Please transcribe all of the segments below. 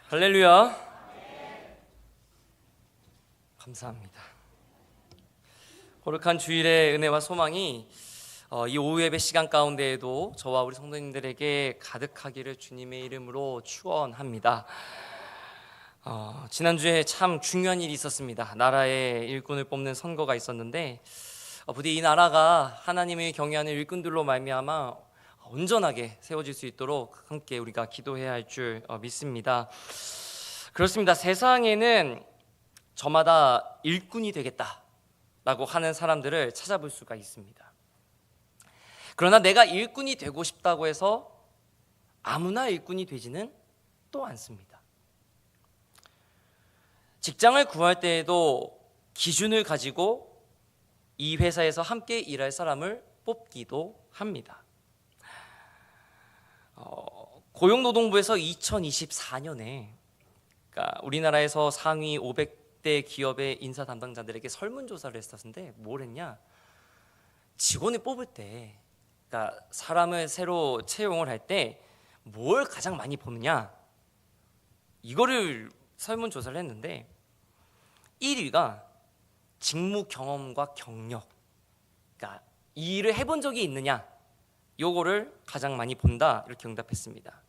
할렐루야. 감사합니다. 거룩한 주일의 은혜와 소망이 이 오후 예배 시간 가운데에도 저와 우리 성도님들에게 가득하기를 주님의 이름으로 축원합니다. 지난주에 참 중요한 일이 있었습니다. 나라의 일꾼을 뽑는 선거가 있었는데 부디 이 나라가 하나님을 경외하는 일꾼들로 말미암아 온전하게 세워질 수 있도록 함께 우리가 기도해야 할 줄 믿습니다. 그렇습니다. 세상에는 저마다 일꾼이 되겠다라고 하는 사람들을 찾아볼 수가 있습니다. 그러나 내가 일꾼이 되고 싶다고 해서 아무나 일꾼이 되지는 또 않습니다. 직장을 구할 때에도 기준을 가지고 이 회사에서 함께 일할 사람을 뽑기도 합니다. 고용노동부에서 2024년에 그러니까 우리나라에서 상위 500대 기업의 인사 담당자들에게 설문조사를 했었는데 뭘 했냐? 직원을 뽑을 때, 그러니까 사람을 새로 채용을 할 때 뭘 가장 많이 보느냐? 이거를 설문조사를 했는데 1위가 직무 경험과 경력, 그러니까 이 일을 해본 적이 있느냐? 요거를 가장 많이 본다 이렇게 응답했습니다.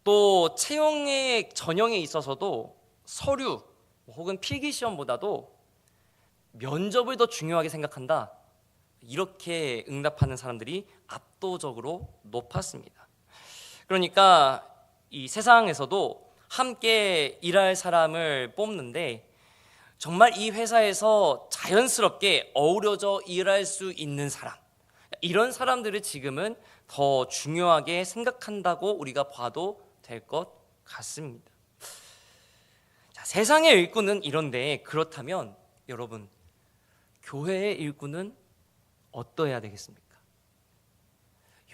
또 채용의 전형에 있어서도 서류 혹은 필기시험보다도 면접을 더 중요하게 생각한다 이렇게 응답하는 사람들이 압도적으로 높았습니다. 그러니까 이 세상에서도 함께 일할 사람을 뽑는데 정말 이 회사에서 자연스럽게 어우러져 일할 수 있는 사람, 이런 사람들을 지금은 더 중요하게 생각한다고 우리가 봐도 될 것 같습니다. 자, 세상의 일꾼은 이런데 그렇다면 여러분, 교회의 일꾼은 어떠해야 되겠습니까?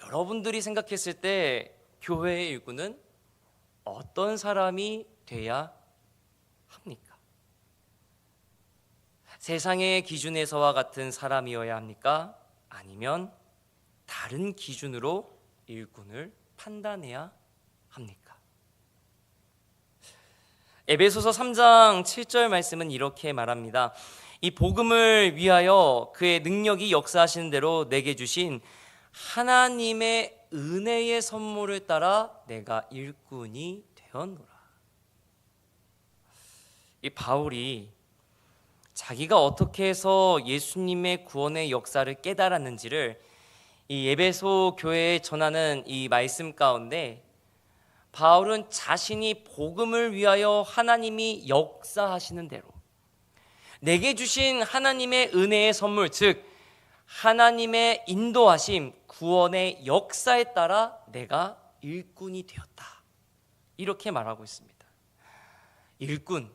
여러분들이 생각했을 때 교회의 일꾼은 어떤 사람이 돼야 합니까? 세상의 기준에서와 같은 사람이어야 합니까? 아니면 다른 기준으로 일꾼을 판단해야 합니까? 에베소서 3장 7절 말씀은 이렇게 말합니다. 이 복음을 위하여 그의 능력이 역사하시는 대로 내게 주신 하나님의 은혜의 선물을 따라 내가 일꾼이 되었노라. 이 바울이 자기가 어떻게 해서 예수님의 구원의 역사를 깨달았는지를 이 에베소 교회에 전하는 이 말씀 가운데 바울은 자신이 복음을 위하여 하나님이 역사하시는 대로 내게 주신 하나님의 은혜의 선물, 즉 하나님의 인도하심, 구원의 역사에 따라 내가 일꾼이 되었다 이렇게 말하고 있습니다. 일꾼,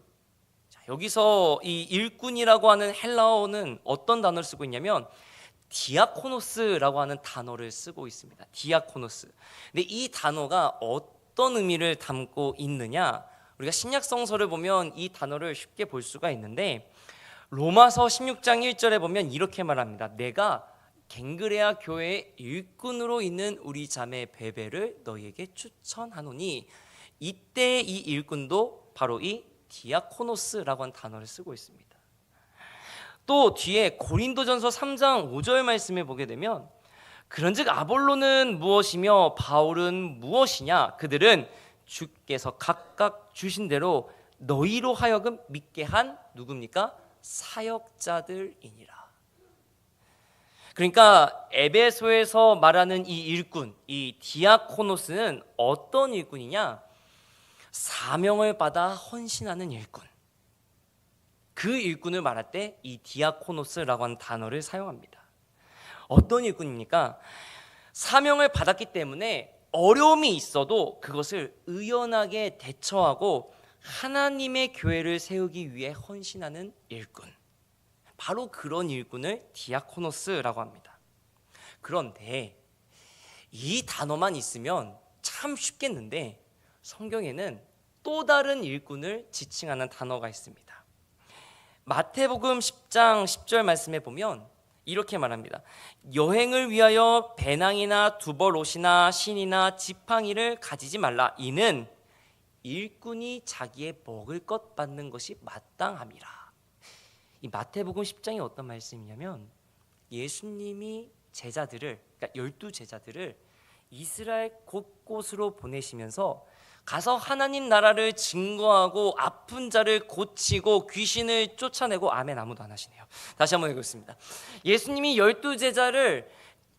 여기서 이 일꾼이라고 하는 헬라어는 어떤 단어를 쓰고 있냐면 디아코노스라고 하는 단어를 쓰고 있습니다. 디아코노스. 근데 이 단어가 어떤 의미를 담고 있느냐? 우리가 신약 성서를 보면 이 단어를 쉽게 볼 수가 있는데 로마서 16장 1절에 보면 이렇게 말합니다. 내가 갱그레아 교회의 일꾼으로 있는 우리 자매 베베를 너희에게 추천하노니, 이때 이 일꾼도 바로 이 디아코노스라고 하는 단어를 쓰고 있습니다. 또 뒤에 고린도전서 3장 5절 말씀에 보게 되면 그런즉 아볼로는 무엇이며 바울은 무엇이냐? 그들은 주께서 각각 주신 대로 너희로 하여금 믿게 한 누굽니까? 사역자들이니라. 그러니까 에베소에서 말하는 이 일꾼, 이 디아코노스는 어떤 일꾼이냐? 사명을 받아 헌신하는 일꾼. 그 일꾼을 말할 때 이 디아코노스라고 하는 단어를 사용합니다. 어떤 일꾼입니까? 사명을 받았기 때문에 어려움이 있어도 그것을 의연하게 대처하고 하나님의 교회를 세우기 위해 헌신하는 일꾼. 바로 그런 일꾼을 디아코노스라고 합니다. 그런데 이 단어만 있으면 참 쉽겠는데 성경에는 또 다른 일꾼을 지칭하는 단어가 있습니다. 마태복음 10장 10절 말씀에 보면 이렇게 말합니다. 여행을 위하여 배낭이나 두벌옷이나 신이나 지팡이를 가지지 말라. 이는 일꾼이 자기의 먹을 것 받는 것이 마땅함이라. 이 마태복음 10장이 어떤 말씀이냐면 예수님이 제자들을, 그러니까 12제자들을 이스라엘 곳곳으로 보내시면서 가서 하나님 나라를 증거하고 아픈 자를 고치고 귀신을 쫓아내고, 아멘, 아무도 안 하시네요. 다시 한번 읽겠습니다. 예수님이 12제자를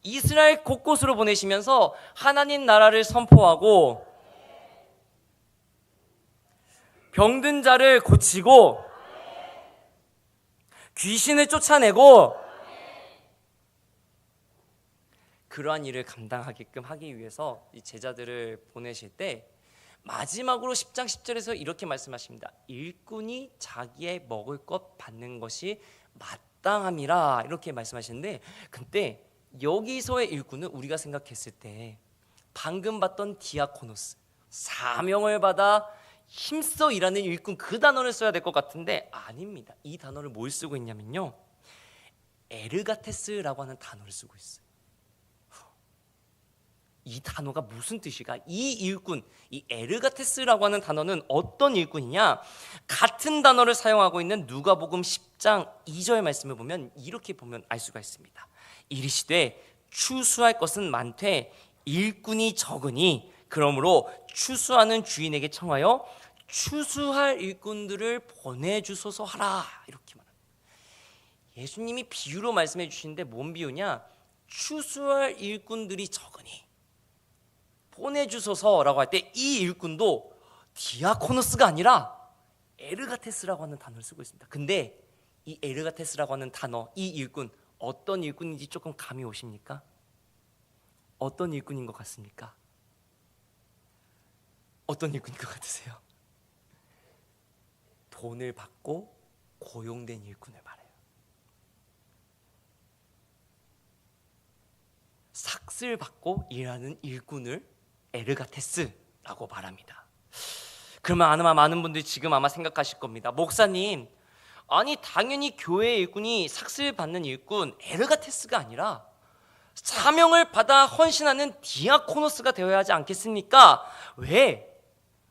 이스라엘 곳곳으로 보내시면서 하나님 나라를 선포하고 병든 자를 고치고 귀신을 쫓아내고, 그러한 일을 감당하게끔 하기 위해서 이 제자들을 보내실 때 마지막으로 10장 10절에서 이렇게 말씀하십니다. 일꾼이 자기의 먹을 것 받는 것이 마땅함이라, 이렇게 말씀하시는데, 근데 여기서의 일꾼은 우리가 생각했을 때 방금 봤던 디아코노스, 사명을 받아 힘써 일하는 일꾼, 그 단어를 써야 될 것 같은데 아닙니다. 이 단어를 뭘 쓰고 있냐면요, 에르가테스라고 하는 단어를 쓰고 있어요. 이 단어가 무슨 뜻일까? 이 일꾼, 이 에르가테스라고 하는 단어는 어떤 일꾼이냐? 같은 단어를 사용하고 있는 누가복음 10장 2절 말씀을 보면 이렇게 보면 알 수가 있습니다. 이르시되 추수할 것은 많되 일꾼이 적으니 그러므로 추수하는 주인에게 청하여 추수할 일꾼들을 보내주소서 하라, 이렇게 말합니다. 예수님이 비유로 말씀해 주시는데 뭔 비유냐? 추수할 일꾼들이 적으니 보내주소서라고 할 때 이 일꾼도 디아코노스가 아니라 에르가테스라고 하는 단어를 쓰고 있습니다. 근데 이 에르가테스라고 하는 단어, 이 일꾼 어떤 일꾼인지 조금 감이 오십니까? 어떤 일꾼인 것 같습니까? 어떤 일꾼인 것 같으세요? 돈을 받고 고용된 일꾼을 말해요. 삭슬 받고 일하는 일꾼을 에르가테스라고 말합니다. 그러면 아마 많은 분들이 지금 아마 생각하실 겁니다. 목사님, 아니 당연히 교회 일꾼이 삭슬 받는 일꾼 에르가테스가 아니라 사명을 받아 헌신하는 디아코노스가 되어야 하지 않겠습니까? 왜?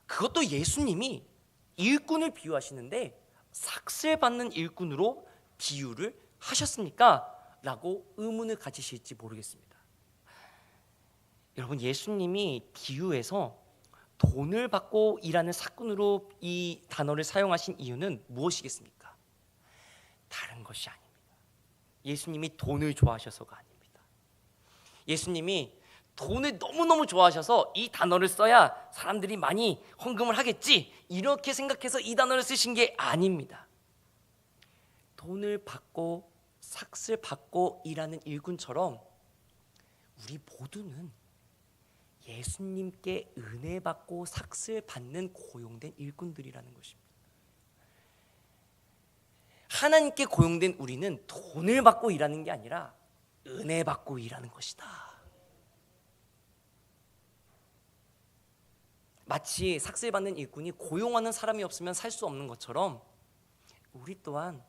그것도 예수님이 일꾼을 비유하시는데 삭슬 받는 일꾼으로 비유를 하셨습니까? 라고 의문을 가지실지 모르겠습니다. 여러분, 예수님이 비유에서 돈을 받고 일하는 사꾼으로 이 단어를 사용하신 이유는 무엇이겠습니까? 다른 것이 아닙니다. 예수님이 돈을 좋아하셔서가 아닙니다. 예수님이 돈을 너무너무 좋아하셔서 이 단어를 써야 사람들이 많이 헌금을 하겠지, 이렇게 생각해서 이 단어를 쓰신 게 아닙니다. 돈을 받고 삭슬 받고 일하는 일꾼처럼 우리 모두는 예수님께 은혜 받고 삭슬 받는 고용된 일꾼들이라는 것입니다. 하나님께 고용된 우리는 돈을 받고 일하는 게 아니라 은혜 받고 일하는 것이다. 마치 삭슬 받는 일꾼이 고용하는 사람이 없으면 살 수 없는 것처럼 우리 또한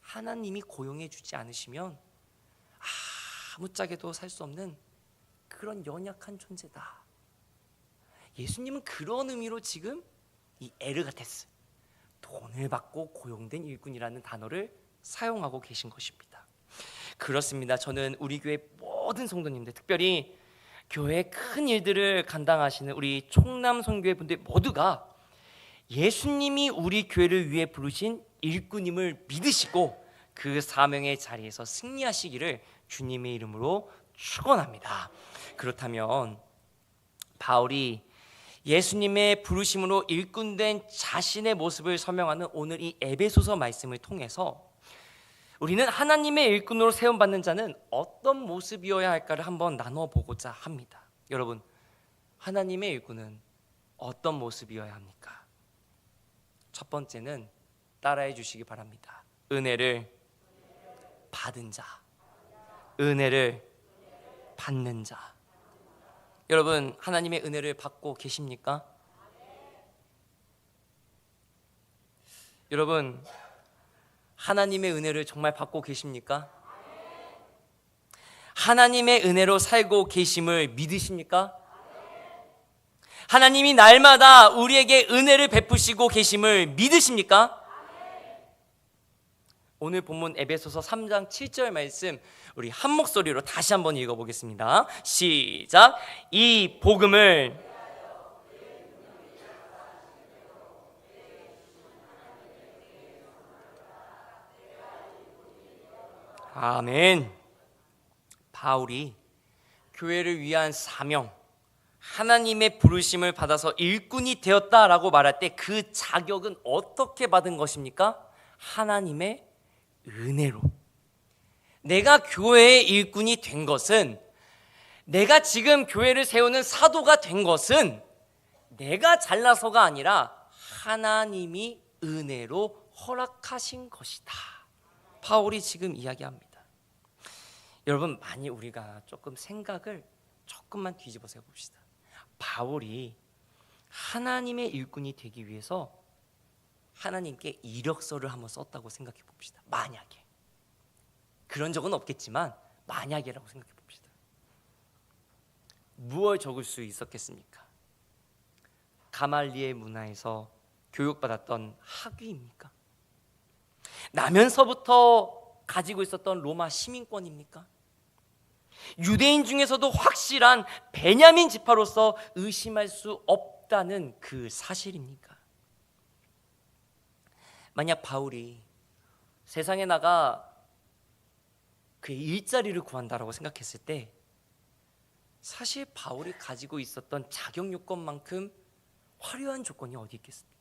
하나님이 고용해 주지 않으시면 아무짝에도 살 수 없는 그런 연약한 존재다. 예수님은 그런 의미로 지금 이 에르가테스, 돈을 받고 고용된 일꾼이라는 단어를 사용하고 계신 것입니다. 그렇습니다. 저는 우리 교회 모든 성도님들, 특별히 교회 큰 일들을 감당하시는 우리 총남 선교회 분들 모두가 예수님이 우리 교회를 위해 부르신 일꾼임을 믿으시고 그 사명의 자리에서 승리하시기를 주님의 이름으로 축원합니다. 그렇다면 바울이 예수님의 부르심으로 일꾼된 자신의 모습을 설명하는 오늘 이 에베소서 말씀을 통해서 우리는 하나님의 일꾼으로 세움받는 자는 어떤 모습이어야 할까를 한번 나눠보고자 합니다. 여러분, 하나님의 일꾼은 어떤 모습이어야 합니까? 첫 번째는 따라해 주시기 바랍니다. 은혜를 받은 자, 은혜를 받는 자. 여러분, 하나님의 은혜를 받고 계십니까? 여러분, 하나님의 은혜를 정말 받고 계십니까? 하나님의 은혜로 살고 계심을 믿으십니까? 하나님이 날마다 우리에게 은혜를 베푸시고 계심을 믿으십니까? 오늘 본문 에베소서 3장 7절 말씀 우리 한 목소리로 다시 한번 읽어보겠습니다. 시작. 이 복음을 아멘. 바울이 교회를 위한 사명, 하나님의 부르심을 받아서 일꾼이 되었다라고 말할 때 그 자격은 어떻게 받은 것입니까? 하나님의 은혜로. 내가 교회의 일꾼이 된 것은, 내가 지금 교회를 세우는 사도가 된 것은 내가 잘나서가 아니라 하나님이 은혜로 허락하신 것이다. 바울이 지금 이야기합니다. 여러분, 많이 우리가 조금 생각을 조금만 뒤집어서 해봅시다. 바울이 하나님의 일꾼이 되기 위해서 하나님께 이력서를 한번 썼다고 생각해 봅시다. 만약에 그런 적은 없겠지만 만약에라고 생각해 봅시다. 무엇 적을 수 있었겠습니까? 가말리엘 문화에서 교육받았던 학위입니까? 나면서부터 가지고 있었던 로마 시민권입니까? 유대인 중에서도 확실한 베냐민 지파로서 의심할 수 없다는 그 사실입니까? 만약 바울이 세상에 나가 그의 일자리를 구한다라고 생각했을 때 사실 바울이 가지고 있었던 자격 요건만큼 화려한 조건이 어디 있겠습니까?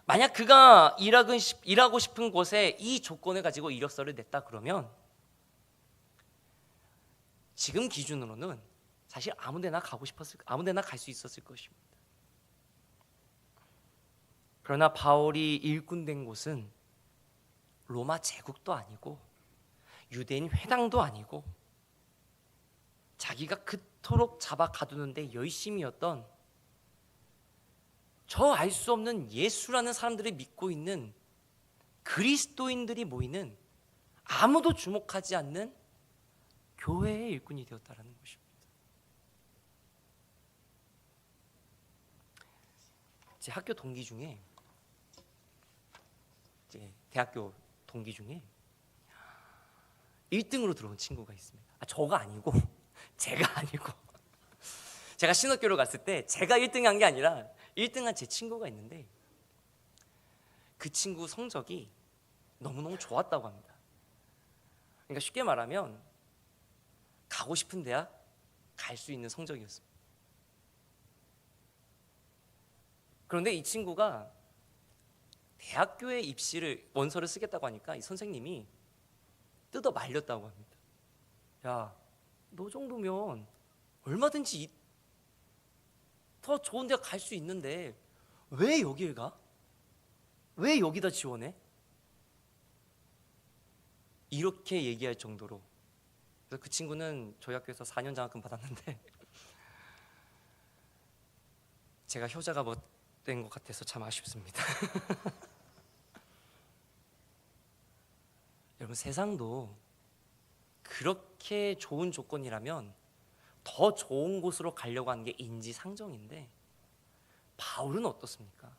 만약 그가 일하고 싶은 곳에 이 조건을 가지고 이력서를 냈다 그러면 지금 기준으로는 사실 아무데나 갈 수 있었을 것입니다. 그러나 바울이 일꾼 된 곳은 로마 제국도 아니고 유대인 회당도 아니고 자기가 그토록 잡아 가두는데 열심이었던 저 알 수 없는 예수라는 사람들이 믿고 있는 그리스도인들이 모이는 아무도 주목하지 않는 교회의 일꾼이 되었다라는 것입니다. 제 학교 동기 중에 대학교 동기 중에 1등으로 들어온 친구가 있습니다. 저가 아니고 제가 아니고 제가 신학교를 갔을 때 제가 1등 한 게 아니라 1등한 제 친구가 있는데 그 친구 성적이 너무너무 좋았다고 합니다. 그러니까 쉽게 말하면 가고 싶은 대학 갈 수 있는 성적이었습니다. 그런데 이 친구가 대학교에 입시를 원서를 쓰겠다고 하니까 이 선생님이 뜯어 말렸다고 합니다. 야, 너 정도면 얼마든지 더 좋은 대학 갈 수 있는데 왜 여길 가? 왜 여기다 지원해? 이렇게 얘기할 정도로. 그래서 그 친구는 저희 학교에서 4년 장학금 받았는데 제가 효자가 못 된 것 같아서 참 아쉽습니다. 여러분, 세상도 그렇게 좋은 조건이라면 더 좋은 곳으로 가려고 하는 게 인지상정인데 바울은 어떻습니까?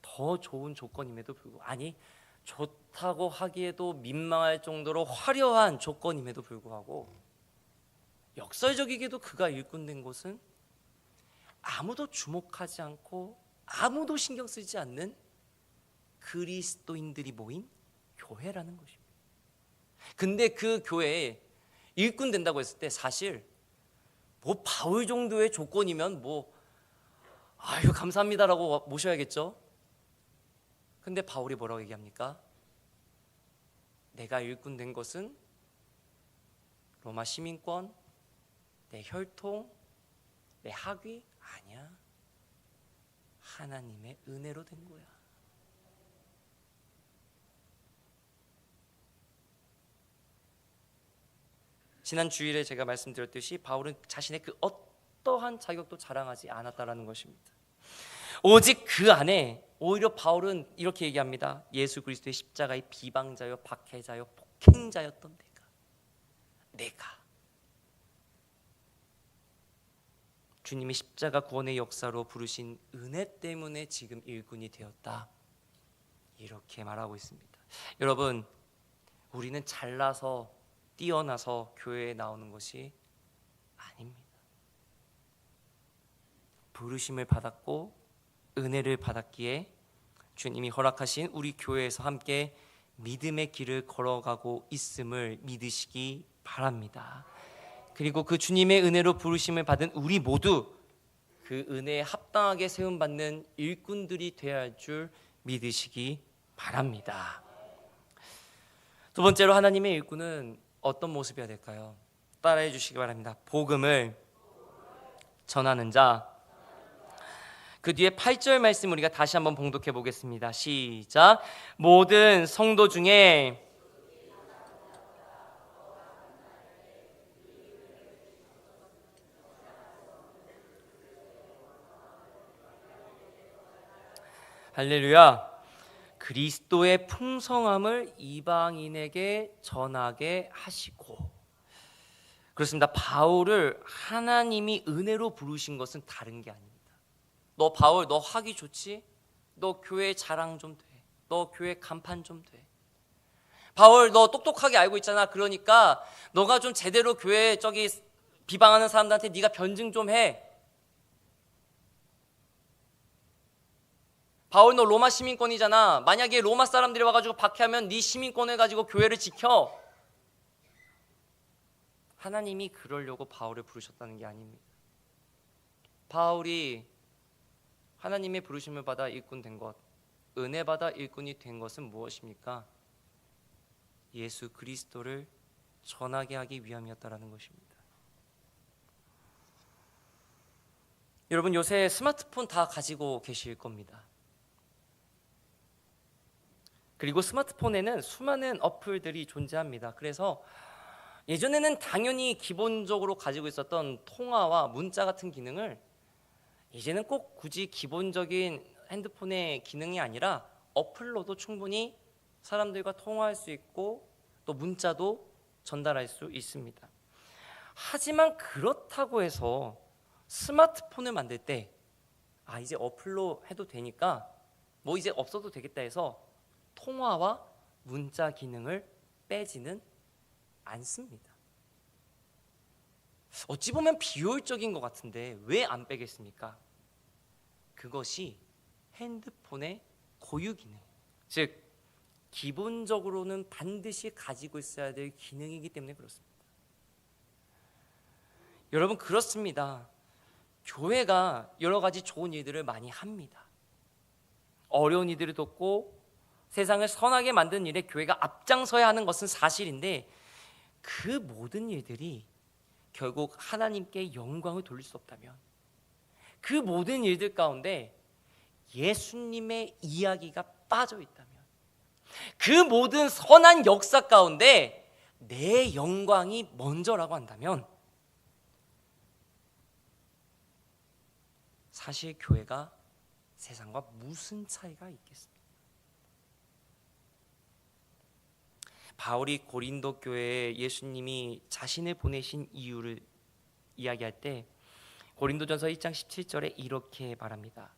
더 좋은 조건임에도 불구하고, 아니 좋다고 하기에도 민망할 정도로 화려한 조건임에도 불구하고 역설적이게도 그가 일꾼된 곳은 아무도 주목하지 않고 아무도 신경 쓰지 않는 그리스도인들이 모인 교회라는 것입니다. 근데 그 교회에 일꾼 된다고 했을 때 사실 뭐 바울 정도의 조건이면 뭐 아유 감사합니다라고 모셔야겠죠. 근데 바울이 뭐라고 얘기합니까? 내가 일꾼 된 것은 로마 시민권, 내 혈통, 내 학위 아니야. 하나님의 은혜로 된 거야. 지난 주일에 제가 말씀드렸듯이 바울은 자신의 그 어떠한 자격도 자랑하지 않았다라는 것입니다. 오직 그 안에 오히려 바울은 이렇게 얘기합니다. 예수 그리스도의 십자가의 비방자요 박해자요 폭행자였던 내가 주님이 십자가 구원의 역사로 부르신 은혜 때문에 지금 일꾼이 되었다, 이렇게 말하고 있습니다. 여러분, 우리는 잘나서 뛰어나서 교회에 나오는 것이 아닙니다. 부르심을 받았고 은혜를 받았기에 주님이 허락하신 우리 교회에서 함께 믿음의 길을 걸어가고 있음을 믿으시기 바랍니다. 그리고 그 주님의 은혜로 부르심을 받은 우리 모두 그 은혜에 합당하게 세움받는 일꾼들이 되어야 할 줄 믿으시기 바랍니다. 두 번째로 하나님의 일꾼은 어떤 모습이어야 될까요? 따라해 주시기 바랍니다. 복음을 전하는 자. 그 뒤에 8절 말씀 우리가 다시 한번 봉독해 보겠습니다. 시작. 모든 성도 중에 할렐루야. 그리스도의 풍성함을 이방인에게 전하게 하시고. 그렇습니다. 바울을 하나님이 은혜로 부르신 것은 다른 게 아닙니다. 너 바울, 너 학위 좋지? 너 교회 자랑 좀 돼. 너 교회 간판 좀 돼. 바울, 너 똑똑하게 알고 있잖아. 그러니까 너가 좀 제대로 교회 저기 비방하는 사람들한테 네가 변증 좀 해. 바울, 너 로마 시민권이잖아. 만약에 로마 사람들이 와가지고 박해하면 네 시민권을 가지고 교회를 지켜. 하나님이 그러려고 바울을 부르셨다는 게 아닙니다. 바울이 하나님의 부르심을 받아 일꾼 된 것, 은혜 받아 일꾼이 된 것은 무엇입니까? 예수 그리스도를 전하게 하기 위함이었다라는 것입니다. 여러분, 요새 스마트폰 다 가지고 계실 겁니다. 그리고 스마트폰에는 수많은 어플들이 존재합니다. 그래서 예전에는 당연히 기본적으로 가지고 있었던 통화와 문자 같은 기능을 이제는 꼭 굳이 기본적인 핸드폰의 기능이 아니라 어플로도 충분히 사람들과 통화할 수 있고 또 문자도 전달할 수 있습니다. 하지만 그렇다고 해서 스마트폰을 만들 때 이제 어플로 해도 되니까 뭐 이제 없어도 되겠다 해서 통화와 문자 기능을 빼지는 않습니다. 어찌 보면 비효율적인 것 같은데 왜 안 빼겠습니까? 그것이 핸드폰의 고유 기능, 즉 기본적으로는 반드시 가지고 있어야 될 기능이기 때문에 그렇습니다. 여러분, 그렇습니다. 교회가 여러 가지 좋은 일들을 많이 합니다. 어려운 이들을 돕고 세상을 선하게 만드는 일에 교회가 앞장서야 하는 것은 사실인데 그 모든 일들이 결국 하나님께 영광을 돌릴 수 없다면, 그 모든 일들 가운데 예수님의 이야기가 빠져 있다면, 그 모든 선한 역사 가운데 내 영광이 먼저라고 한다면 사실 교회가 세상과 무슨 차이가 있겠습니까? 바울이 고린도 교회에 예수님이 자신을 보내신 이유를 이야기할 때 고린도전서 1장 17절에 이렇게 말합니다.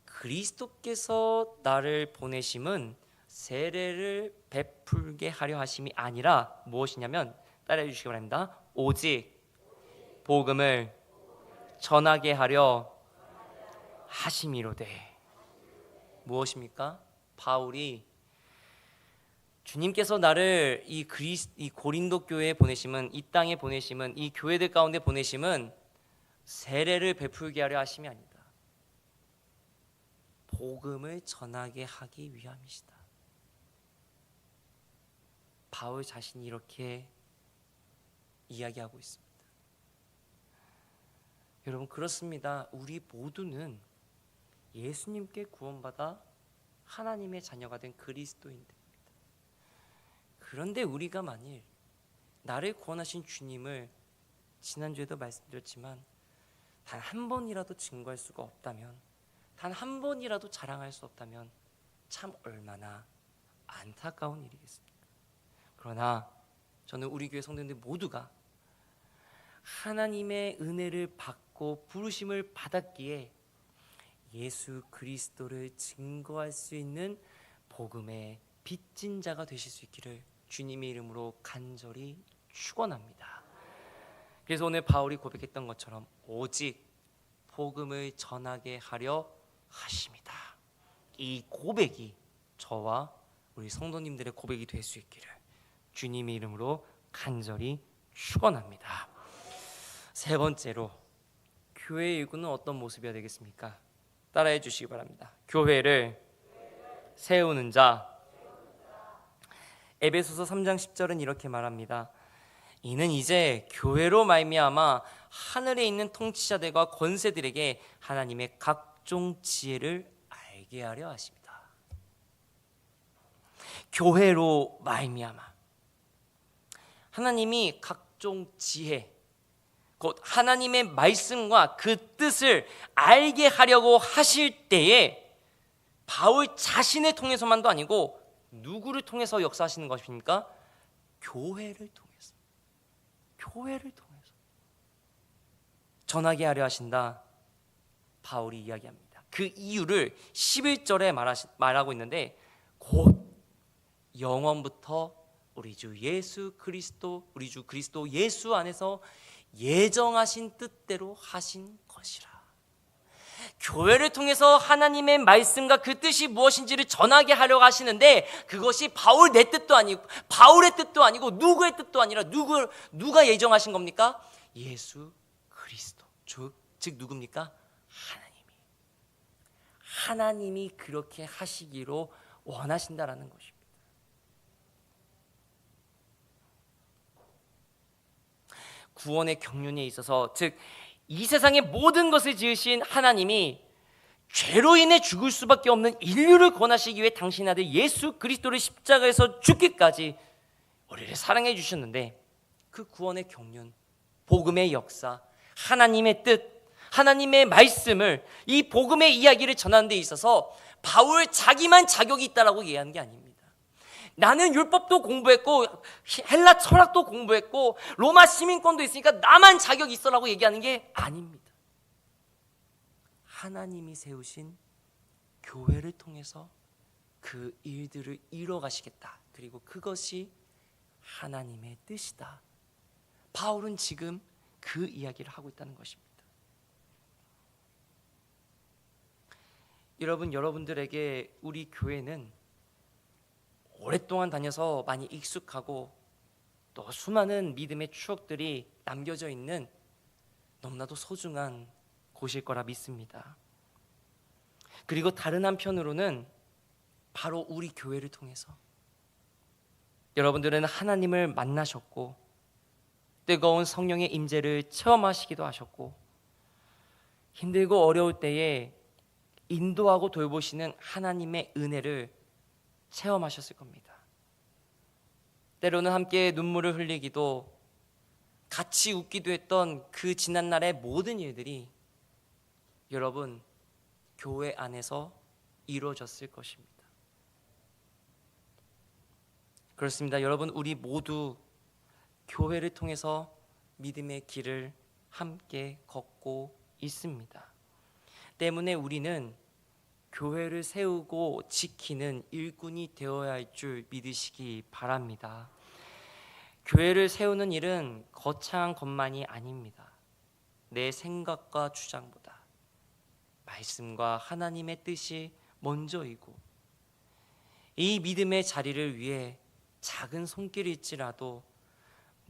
그리스도께서 나를 보내심은 세례를 베풀게 하려 하심이 아니라 무엇이냐면, 따라해 주시기 바랍니다. 오직 복음을 전하게 하려 하심이로되. 무엇입니까? 바울이 주님께서 나를 이 고린도 교회에 보내심은, 이 땅에 보내심은, 이 교회들 가운데 보내심은 세례를 베풀게 하려 하심이 아니다. 복음을 전하게 하기 위함이시다. 바울 자신이 이렇게 이야기하고 있습니다. 여러분, 그렇습니다. 우리 모두는 예수님께 구원받아 하나님의 자녀가 된 그리스도인들입니다. 그런데 우리가 만일 나를 구원하신 주님을 지난주에도 말씀드렸지만 단 한 번이라도 증거할 수가 없다면, 단 한 번이라도 자랑할 수 없다면 참 얼마나 안타까운 일이겠습니까? 그러나 저는 우리 교회 성도님들 모두가 하나님의 은혜를 받고 받고 부르심을 받았기에 예수 그리스도를 증거할 수 있는 복음의 빚진 자가 되실 수 있기를 주님의 이름으로 간절히 축원합니다. 그래서 오늘 바울이 고백했던 것처럼 오직 복음을 전하게 하려 하십니다. 이 고백이 저와 우리 성도님들의 고백이 될 수 있기를 주님의 이름으로 간절히 축원합니다. 세 번째로 교회의 일꾼은 어떤 모습이어야 되겠습니까? 따라해 주시기 바랍니다. 교회를 세우는 자. 에베소서 3장 10절은 이렇게 말합니다. 이는 이제 교회로 말미암아 하늘에 있는 통치자들과 권세들에게 하나님의 각종 지혜를 알게 하려 하십니다. 교회로 말미암아 하나님이 각종 지혜, 곧 하나님의 말씀과 그 뜻을 알게 하려고 하실 때에 바울 자신을 통해서만도 아니고 누구를 통해서 역사하시는 것입니까? 교회를 통해서 전하게 하려 하신다. 바울이 이야기합니다. 그 이유를 11절에 말하고 있는데 곧 영원부터 우리 주 그리스도 예수 안에서 예정하신 뜻대로 하신 것이라. 교회를 통해서 하나님의 말씀과 그 뜻이 무엇인지를 전하게 하려고 하시는데 그것이 바울의 뜻도 아니고 누구의 뜻도 아니라 누가 예정하신 겁니까? 예수 그리스도. 즉 누굽니까? 하나님이 그렇게 하시기로 원하신다라는 것입니다. 구원의 경륜에 있어서 즉 이 세상의 모든 것을 지으신 하나님이 죄로 인해 죽을 수밖에 없는 인류를 구원하시기 위해 당신 아들 예수 그리스도를 십자가에서 죽기까지 우리를 사랑해 주셨는데 그 구원의 경륜, 복음의 역사, 하나님의 뜻, 하나님의 말씀을 이 복음의 이야기를 전하는 데 있어서 바울 자기만 자격이 있다라고 얘기하는 게 아닙니다. 나는 율법도 공부했고 헬라 철학도 공부했고 로마 시민권도 있으니까 나만 자격이 있어라고 얘기하는 게 아닙니다. 하나님이 세우신 교회를 통해서 그 일들을 이뤄가시겠다. 그리고 그것이 하나님의 뜻이다. 바울은 지금 그 이야기를 하고 있다는 것입니다. 여러분들에게 우리 교회는 오랫동안 다녀서 많이 익숙하고 또 수많은 믿음의 추억들이 남겨져 있는 너무나도 소중한 곳일 거라 믿습니다. 그리고 다른 한편으로는 바로 우리 교회를 통해서 여러분들은 하나님을 만나셨고 뜨거운 성령의 임재를 체험하시기도 하셨고 힘들고 어려울 때에 인도하고 돌보시는 하나님의 은혜를 체험하셨을 겁니다. 때로는 함께 눈물을 흘리기도 같이 웃기도 했던 그 지난날의 모든 일들이 여러분 교회 안에서 이루어졌을 것입니다. 그렇습니다. 여러분 우리 모두 교회를 통해서 믿음의 길을 함께 걷고 있습니다. 때문에 우리는 교회를 세우고 지키는 일꾼이 되어야 할 줄 믿으시기 바랍니다. 교회를 세우는 일은 거창한 것만이 아닙니다. 내 생각과 주장보다 말씀과 하나님의 뜻이 먼저이고 이 믿음의 자리를 위해 작은 손길일지라도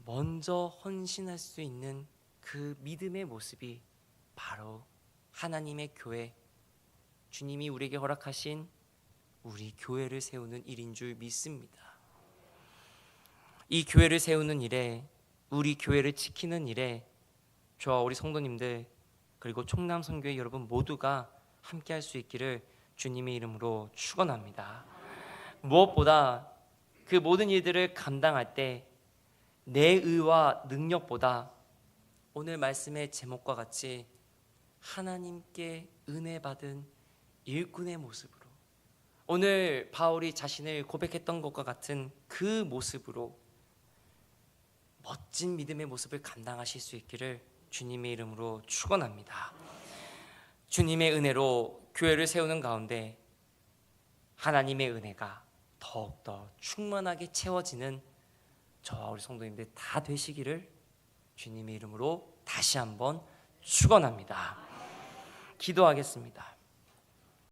먼저 헌신할 수 있는 그 믿음의 모습이 바로 하나님의 교회, 주님이 우리에게 허락하신 우리 교회를 세우는 일인 줄 믿습니다. 이 교회를 세우는 일에, 우리 교회를 지키는 일에 저와 우리 성도님들 그리고 총남선교회 여러분 모두가 함께 할 수 있기를 주님의 이름으로 축원합니다. 무엇보다 그 모든 일들을 감당할 때 내 의와 능력보다 오늘 말씀의 제목과 같이 하나님께 은혜 받은 일꾼의 모습으로, 오늘 바울이 자신을 고백했던 것과 같은 그 모습으로 멋진 믿음의 모습을 감당하실 수 있기를 주님의 이름으로 축원합니다. 주님의 은혜로 교회를 세우는 가운데 하나님의 은혜가 더욱더 충만하게 채워지는 저와 우리 성도님들 다 되시기를 주님의 이름으로 다시 한번 축원합니다. 기도하겠습니다.